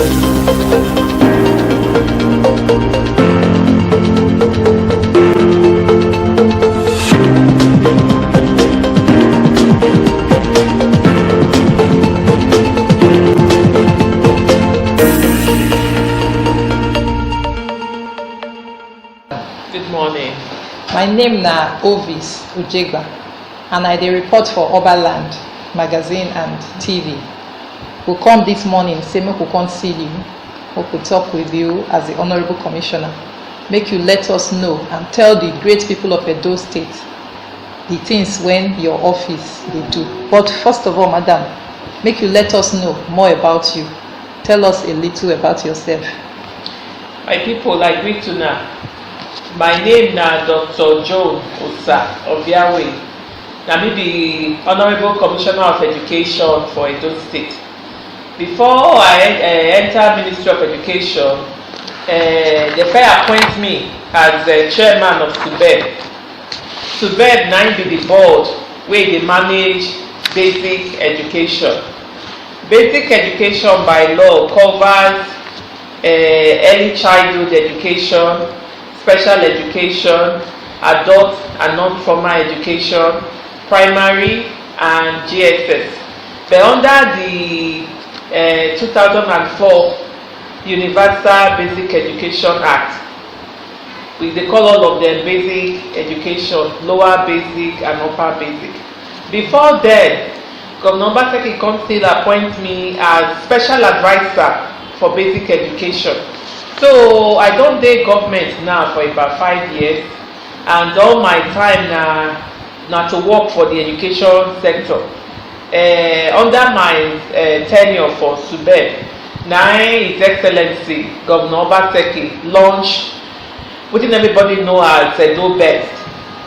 My name na Ovis Ujegba, and I dey report for Obaland magazine and TV. We come this morning say make we come see you, make we talk with you as the Honourable Commissioner. Make you let us know and tell the great people of Edo State the things when your office dey do. But first of all, Madam, make you let us know more about you. Tell us a little about yourself. My people, I greet you now. My name na Dr. Joan Oviawe. Na me be Honourable Commissioner of Education for Edo State. Before I enter Ministry of Education, they first appoint me as chairman of TVET. TVET na be the board where they manage basic education. Basic education by law covers early childhood education, special education, adult and non-formal education, primary and GSS. But under the 2004 Universal Basic Education Act, they call all of them basic education, lower basic and upper basic. Before then, Governor Obaseki come still appoint me as special advisor for basic education. So I don't do government now for about 5 years, and all my time now to work for the education sector. Under my tenure for TVET, now His Excellency Governor Obaseki launched what everybody know as Edo Best.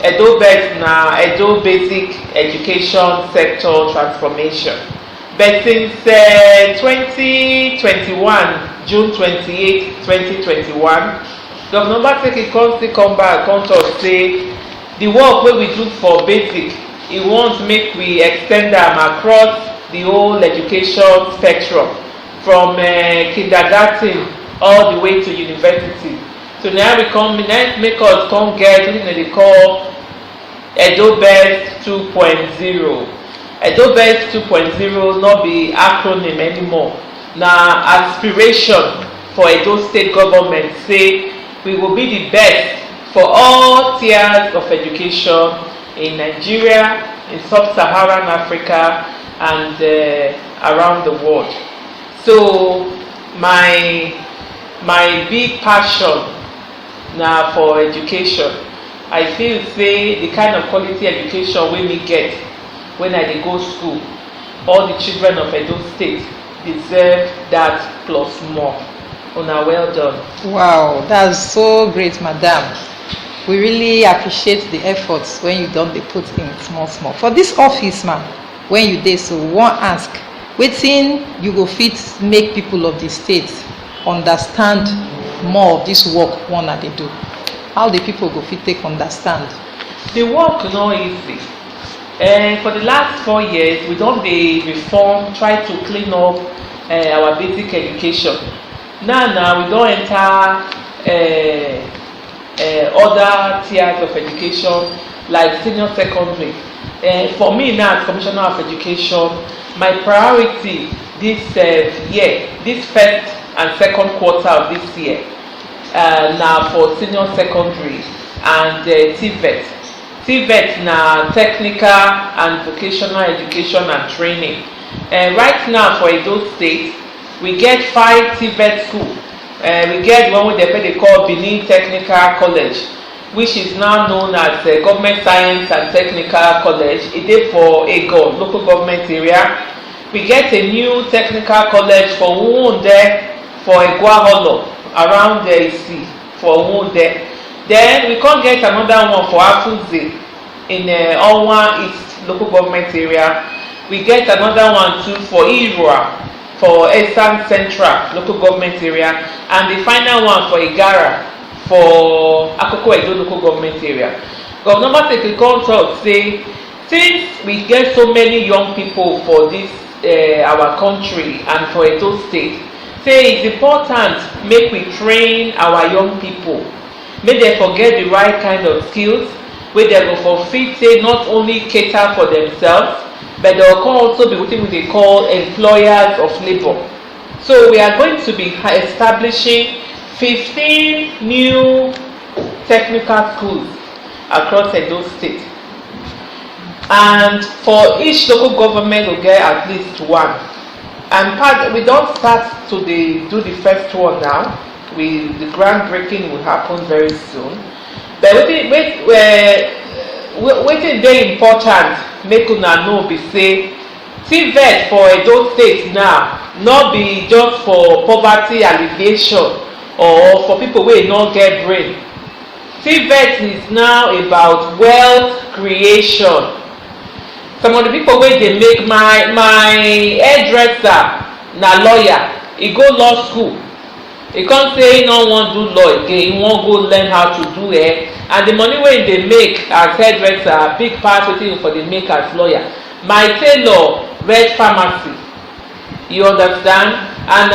Edo Best na Edo Basic Education Sector Transformation. But since 2021, June 28, 2021, Governor Obaseki come back come to us say the work wey we do for basic, he wants make we extend them across the whole education spectrum from kindergarten all the way to university. So now we come, now make us come get something that they call Edo Best 2.0. Edo Best 2.0 not be acronym anymore. Now aspiration for Edo State government say we will be the best for all tiers of education in Nigeria, in sub-Saharan Africa, and around the world. So my big passion now for education, I feel say the kind of quality education we may get when I dey go school, all the children of Edo State deserve that plus more. Una well done. Wow, that's so great, Madam. We really appreciate the efforts when you don't put in small. For this office, man, when you dey so, we wan ask, wetin you go fit make people of the state understand more of this work one that they do? How the people go fit take understand? The work no easy. For the last 4 years, we don dey reform, try to clean up our basic education. Now we don enter other tiers of education like senior secondary. For me now as Commissioner of Education, my priority this year, this first and second quarter of this year, now for senior secondary and TVET. TVET na technical and vocational education and training. Right now for Edo State, we get 5 TVET schools. We get one wey they call Benin Technical College, which is now known as Government Science and Technical College. It is for Ego, local government area. We get a new technical college for Wunde, for Eguaholo, around the sea, for Wunde. Then we can't get another one for Afuze in Onwa East local government area. We get another one too for Irua, for Eastern Central local government area, and the final one for Igara, for Akoko Edo local government area. Governor Obaseki come talk say, since we get so many young people for this our country and for Edo State, say it's important make we train our young people, make dem forget the right kind of skills wey dem go for fit say not only cater for themselves, but they will also be wetin we dey call employers of labour. So we are going to be establishing 15 new technical schools across Edo State, and for each local government will get at least one. And we don't start to do the first one now. The groundbreaking will happen very soon. But wetin dey important make una know be say TVET for Edo State now not be just for poverty alleviation or for people wey no get brain. TVET is now about wealth creation. Some of the people wey dey make my hairdresser na lawyer, he go law school, he come say he no wan do law again, he wan go learn how to do hair, and the money wey he dey make as hairdresser big pass wetin he for dey make as lawyer. My tailor read pharmacy, you understand, and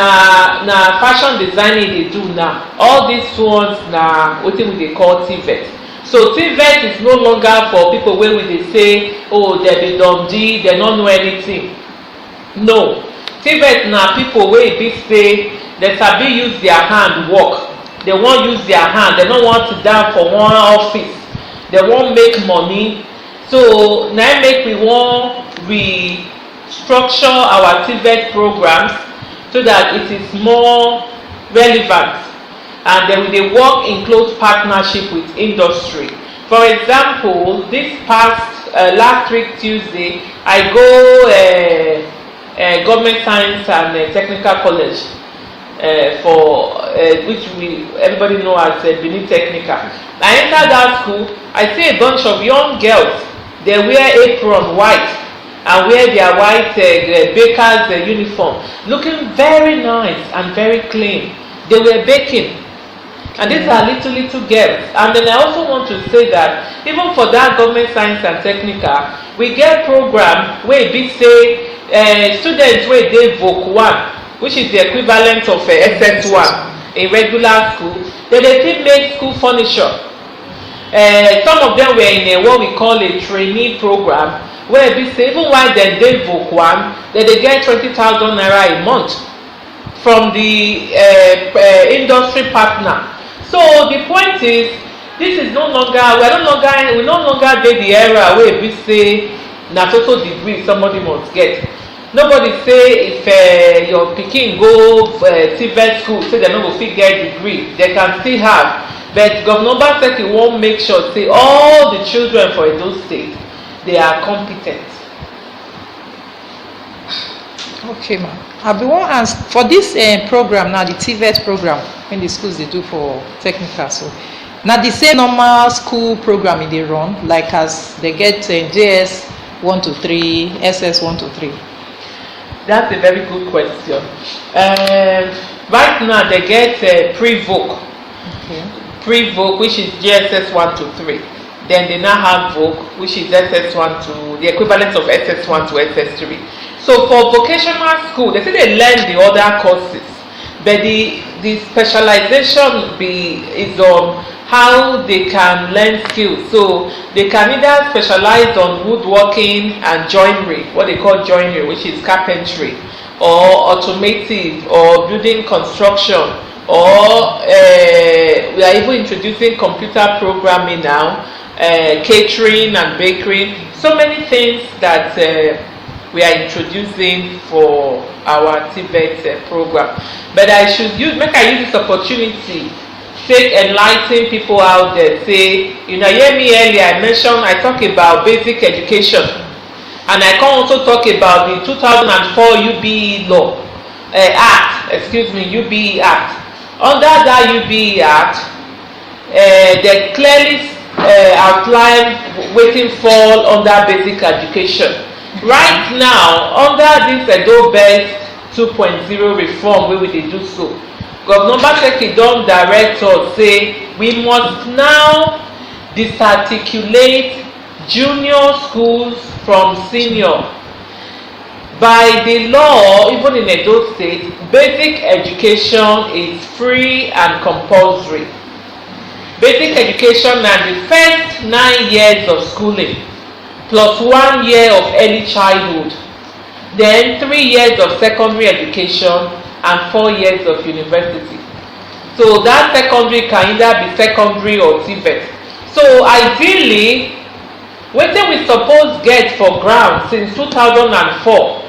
na fashion designing he dey do now. All these ones na wetin we dey call TVET. So TVET is no longer for people wey we dey say, oh, they be dumb-d, they don't know anything. No, TVET na people wey be say they sabi use their hand work. They wan use their hand, they no want to down for one office, they wan make money. So na make we wan restructure our TVET programs so that it is more relevant, and then we dey work in close partnership with industry. For example, this past last week Tuesday, I go Government Science and Technical College for which everybody know as Benin Technical. I enter that school, I see a bunch of young girls. They wear apron white and wear their white baker's uniform, looking very nice and very clean. They were baking. And these are little girls. And then I also want to say that even for that Government Science and Technical, we get program where we say students where they Voc 1, which is the equivalent of SS1 in regular school, they still make school furniture. Some of them were in what we call a trainee program, where we say even while they Voc 1, they get 20,000 naira a month from the industry partner. So the point is, this is no longer we no longer get the era where we say na total degree somebody must get. Nobody say if your pikin go TVET school say they no go fit get degree, they can still have. But Governor Obaseki won't make sure say all the children for Edo State they are competent. Okay, ma'am. I be wan ask for this program now, the TVET program when the schools they do for technical. So now the same normal school program they run, like as they get JS 1 to 3, SS 1 to 3. That's a very good question. Right now they get pre-voc. Okay. Pre-voc, which is JSS 1 to 3. Then they now have voc, which is SS1 to the equivalent of SS1 to SS3. So for vocational school, they say they learn the other courses, but the specialization is on how they can learn skills. So they can either specialize on woodworking and joinery, what they call joinery, which is carpentry, or automotive, or building construction, or we are even introducing computer programming now, catering and bakery. So many things that we are introducing for our TVET program. But I should use this opportunity take enlighten people out there. Say, you hear me earlier, I talk about basic education, and I can also talk about the 2004 UBE law UBE Act. Under that UBE Act, they clearly outline wetin fall under basic education. Right now, under this Edo Best 2.0 reform wey we dey do so, Governor Obaseki don direct us say we must now disarticulate junior schools from senior. By the law, even in Edo State, basic education is free and compulsory. Basic education na the first 9 years of schooling, plus 1 year of early childhood, then 3 years of secondary education, and 4 years of university. So that secondary can either be secondary or TVET. So ideally, wetin we suppose get for ground since 2004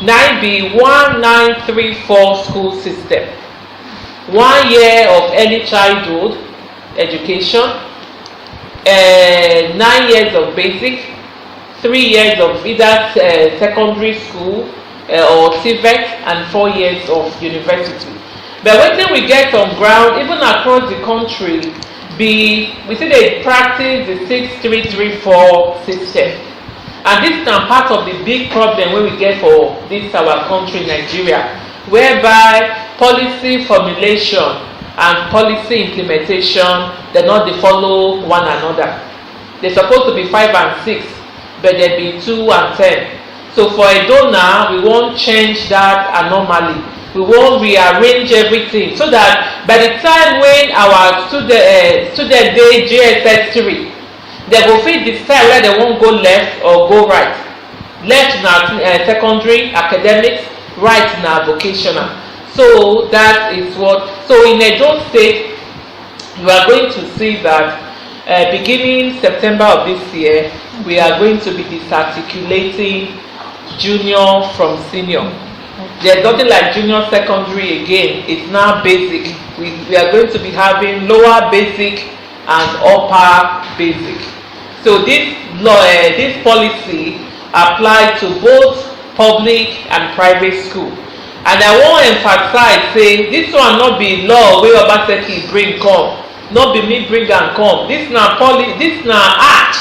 na be 1934 school system. 1 year of early childhood education, 9 years of basic, 3 years of either secondary school or TVET, and 4 years of university. But wetin we get on ground, even across the country, we see they practice the 6334 system. And this is part of the big problem wey we get for this our country, Nigeria, whereby policy formulation and policy implementation, they not dey follow one another. They supposed to be 5 and 6, but they be 2 and 10. So for Edo now, we won't change that anomaly. We won't rearrange everything so that by the time when our student dey JSS 3, they go fit decide whether they won't go left or go right. Left na secondary academics, right na vocational. So that is what. So in Edo State, you are going to see that beginning September of this year, we are going to be disarticulating junior from senior. There's nothing like junior secondary again. It's now basic. We are going to be having lower basic and upper basic. So this law, this policy applies to both public and private school. And I want to emphasize, say, this one not be law wey Obaseki bring come, not be me bring and come. This na act.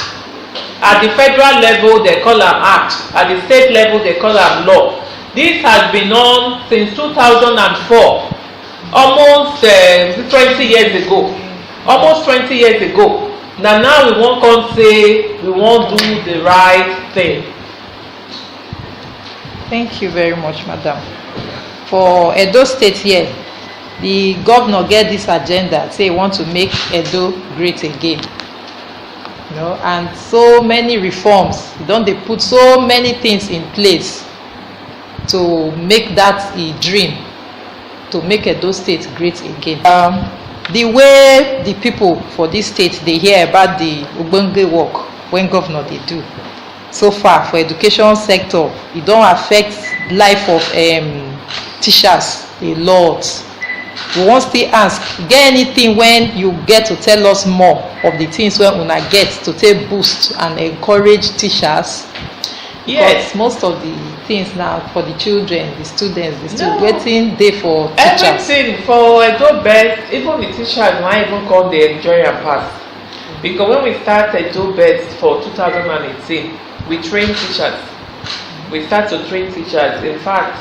At the federal level, they call am act. At the state level, they call am law. This has been on since 2004, almost 20 years ago. Almost 20 years ago. Now we won't come say we won't do the right thing. Thank you very much, madam. For Edo State here, the governor get this agenda, say he want to make Edo great again. You know, and so many reforms. Don't they put so many things in place to make that a dream, to make Edo State great again. The way the people for this state, they hear about the ogbonge work when governor they do, so far for education sector, it don't affect life of teachers a lot. We won't still ask, get anything when you get to tell us more of the things when una get to take boost and encourage teachers? Yes. Because most of the things now for the children, the students, the students, waiting there for teachers. Everything for Edo Best, even the teachers might even come they enjoy and pass. Because when we started Edo Best for 2018, we train teachers. We start to train teachers. In fact,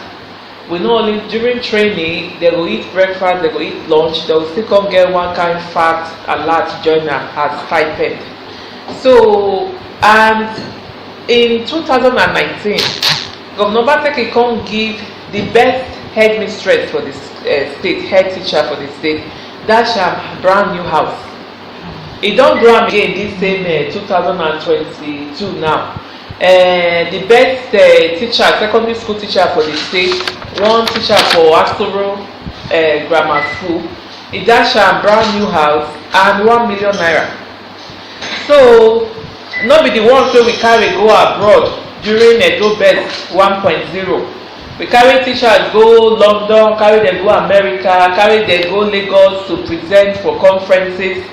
we know only during training, they will eat breakfast, they will eat lunch, they will still come get one kind fact alert joiner as stipend. So, and in 2019, Governor Bateki come give the best headmistress for the state, head teacher for the state, that's a brand new house. It don't grow again this same 2022 now. The best teacher, secondary school teacher for the state, one teacher for Astoro Grammar School, it dash a brand new house and 1 million naira. So, not be the ones wey we carry go abroad during Edo Best 1.0. We carry teachers go London, carry them go America, carry them go Lagos to present for conferences.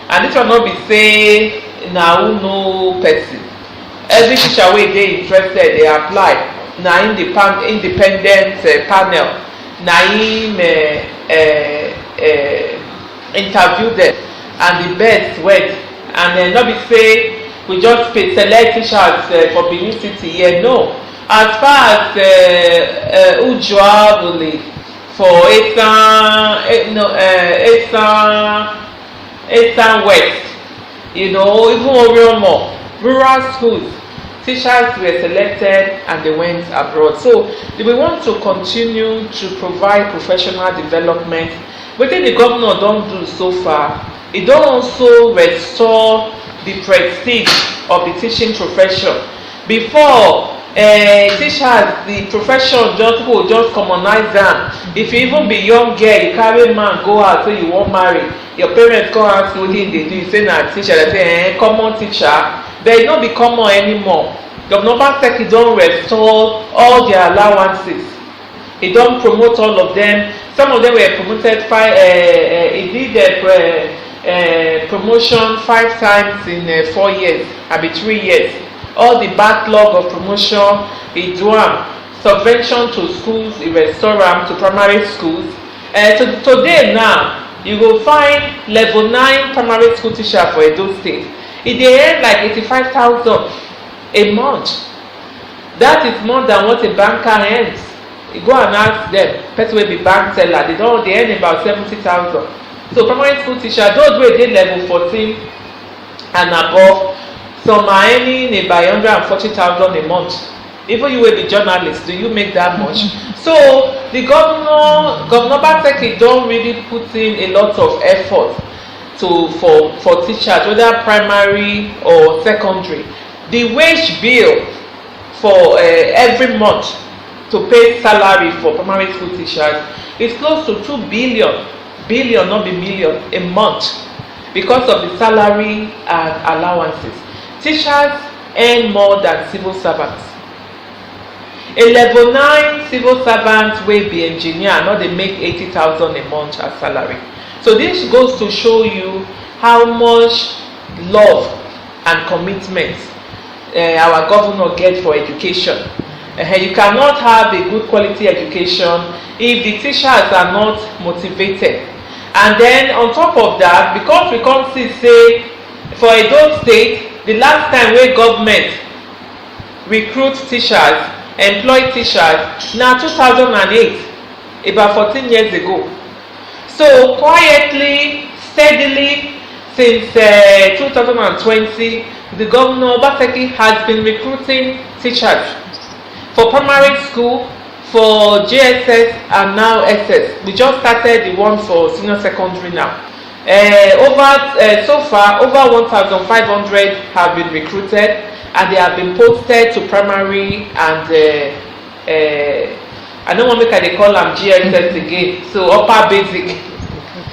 And this will not be say na who know person. Every teacher wey dey interested, they apply. Na independent panel. Na him interview them, and the best went. And then not be say we just select teachers for Benin City here. No. As far as Obaland for Eastern West, you know, even Oriomo, rural schools, teachers were selected and they went abroad. So we want to continue to provide professional development. Wetin the governor don do so far, e don also restore the prestige of the teaching profession. Before, teachers, the profession, just people just commonize am. If you even be young girl, you carry man go out say you wan marry, your parents come ask you wetin you dey do, you say na teacher, they say common teacher, but e no be common anymore. Governor Obaseki don restore all their allowances. He don promote all of them. Some of them were promoted he did promotion 5 times in 4 years, abi 3 years. All the backlog of promotion, he do am. Subvention to schools, he restore am to primary schools. So today now, you go find level 9 primary school teacher for Edo State. E dey earn like 85,000 a month. That is more than what a banker earns. You go and ask them, person wey be bank teller, they earn about 70,000. So primary school teacher, those wey dey level 14 and above, some are earning about 140,000 a month. Even you will be journalist, do you make that much? So the governor Obaseki don really put in a lot of effort for teachers, whether primary or secondary. The wage bill for every month to pay salary for primary school teachers is close to 2 billion, not be million, a month, because of the salary and allowances. Teachers earn more than civil servants. A level 9 civil servant wey be engineer, no dey make 80,000 a month as salary. So this goes to show you how much love and commitment our governor get for education. You cannot have a good quality education if the teachers are not motivated. And then on top of that, because we come see say for Edo State, the last time wey government recruit teachers, employ teachers, na 2008, about 14 years ago. So quietly, steadily, since 2020, the governor Obaseki has been recruiting teachers for primary school, for JSS and now SS. We just started the one for senior secondary now. So far, over 1,500 have been recruited, and they have been posted to primary and I don't want to make they call them GSS again. So upper basic,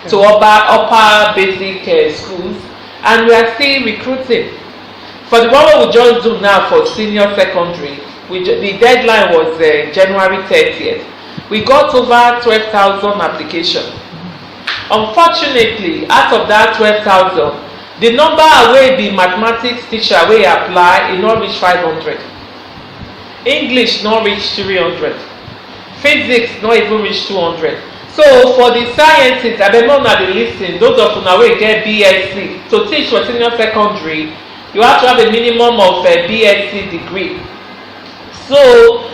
to upper basic schools, and we are still recruiting. For the one we just do now for senior secondary, the deadline was January 30th. We got over 12,000 applications. Unfortunately, out of that 12,000, the number wey be mathematics teacher wey apply, e not reach 500. English not reach 300. Physics not even reach 200. So for the sciences, I don't know now dey lis ten, those of una wey get BSc, to teach for senior secondary, you have to have a minimum of a BSc degree. So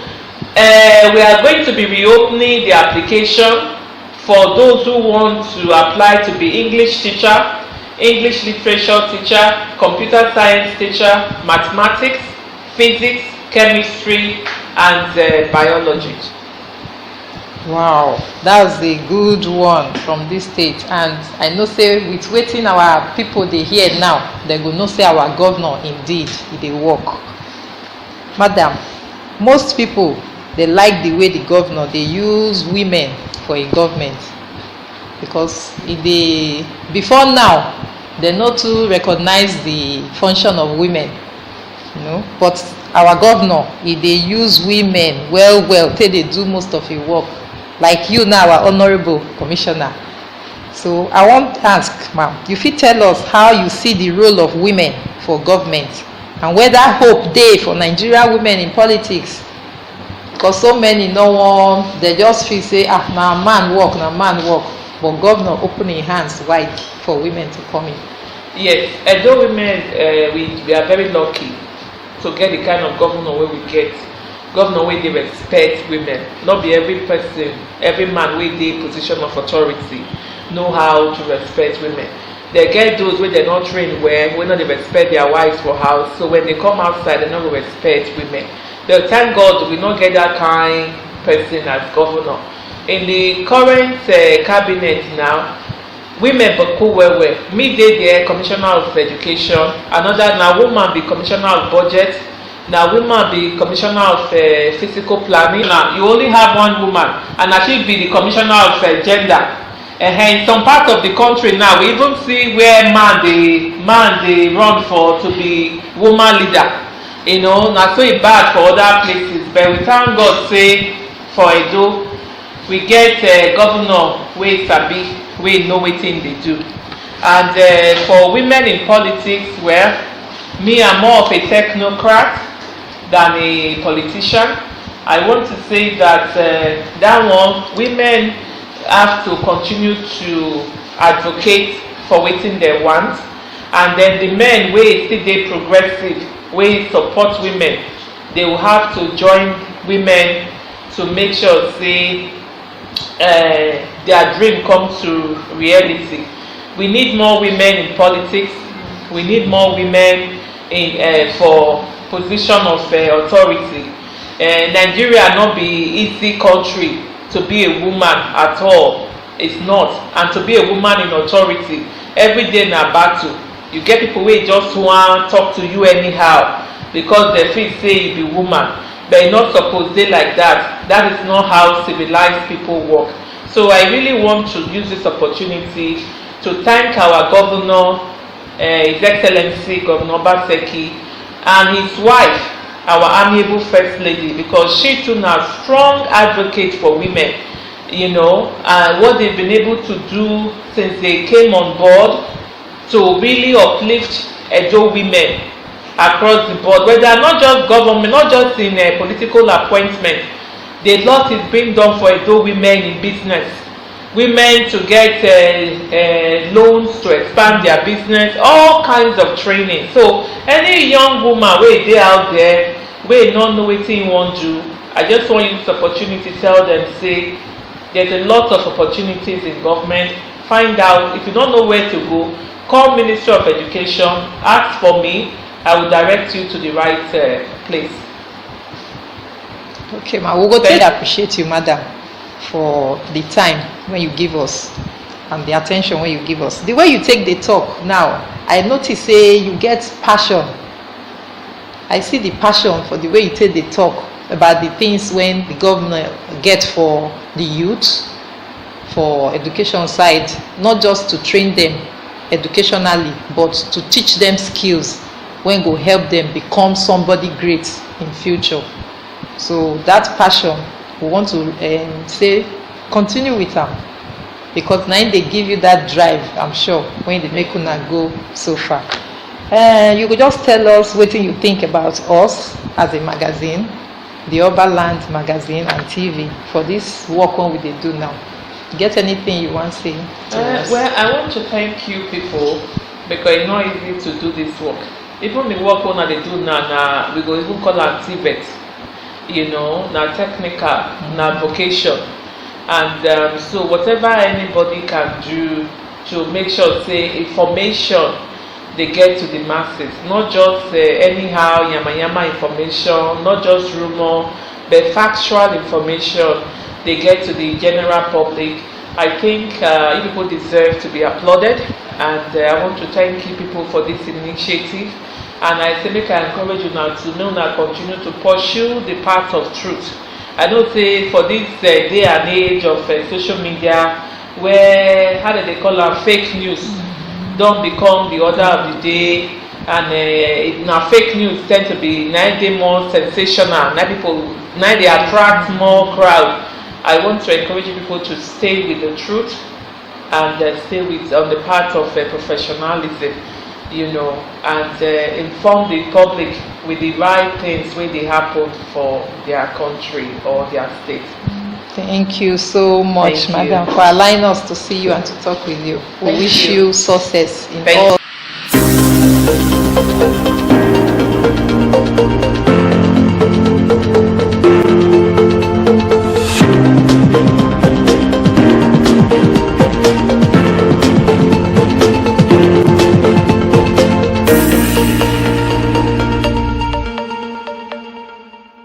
we are going to be reopening the application for those who want to apply to be English teacher, English literature teacher, computer science teacher, mathematics, physics, chemistry, and biology. Wow, that's a good one from this state. And I know say with wetin our people dey hear now, they go know say our governor indeed e dey work. Madam, most people they like the way the governor dey use women for a government, because before now they no too recognize the function of women, you know. But our governor dey use women well till they do most of his work. Like you now, our honorable commissioner. So I want to ask, ma'am, you fit tell us how you see the role of women for government, and whether hope dey for Nigerian women in politics? Because so many no one, they just feel say, na man work, but governor open his hands wide for women to come in. Yes, Edo women, we are very lucky to get the kind of governor wey we get. Governor wey dey respect women. Not be every person, every man wey dey position of authority know how to respect women. They get those where they not train well, when they respect their wives for house. So when they come outside, they not respect women. But thank God we not get that kind person as governor. In the current cabinet now, women boku well. Me dey there, commissioner of education. Another now woman be commissioner of budget. Now woman be commissioner of physical planning. Now you only have one woman, and she be the commissioner of gender. In some parts of the country now, we even see where man they run for to be woman leader. You know, not so bad for other places, but we thank God say for Edo, we get governor wey sabi, wey know wetin they do. And for women in politics, well, me I'm more of a technocrat than a politician. I want to say that that one, women have to continue to advocate for wetin they want, and then the men wey still dey progressive, wey support women, they will have to join women to make sure say their dream comes to reality. We need more women in politics. We need more women in for position of authority. Nigeria not be easy country to be a woman at all. It's not. And to be a woman in authority, every day na battle. You get people wey just want talk to you anyhow because they feel say you be woman. But you're not supposed to dey like that. That is not how civilized people work. So I really want to use this opportunity to thank our governor, His Excellency Governor Obaseki, and his wife, our amiable First Lady, because she too now strong advocate for women, you know, and what they've been able to do since they came on board to really uplift Edo women across the board, whether not just government, not just in a political appointment. The lot is being done for Edo women in business. Women to get loans to expand their business, all kinds of training. So any young woman wey dey out there wey not know wetin you wan do, I just want use this opportunity to tell them say there's a lot of opportunities in government. Find out. If you don't know where to go, call Ministry of Education, ask for me. I will direct you to the right place. Okay, ma, we go tell appreciate you, madam, for the time when you give us and the attention when you give us. The way you take the talk now, I notice say you get passion. I see the passion for the way you take the talk about the things when the governor get for the youth, for education side, not just to train them educationally, but to teach them skills when go help them become somebody great in future. So that passion, we want to say continue with them, because now they give you that drive, I'm sure, when they make una go so far. You could just tell us what you think about us as a magazine, the Obaland magazine and TV, for this work on we they do now. Get anything you want to say to us? Well, I want to thank you people, because it's not easy to do this work. Even the work on they do now, we go even call it TVET. You know, now technical, now vocation. And so whatever anybody can do to make sure say information they get to the masses, not just anyhow yama information, not just rumor, but factual information they get to the general public. I think you people deserve to be applauded, and I want to thank you people for this initiative. And I say make I encourage you now to know that continue to pursue the path of truth. I don't say for this day and age of social media, where how do they call them, fake news don't become the order of the day, and now fake news tend to be now more sensational. Now they attract more crowd. I want to encourage people to stay with the truth and stay with on the path of professionalism, you know, and inform the public with the right things when they happen for their country or their state. Thank you so much, madam, for allowing us to see you and to talk with you. We wish you success in all.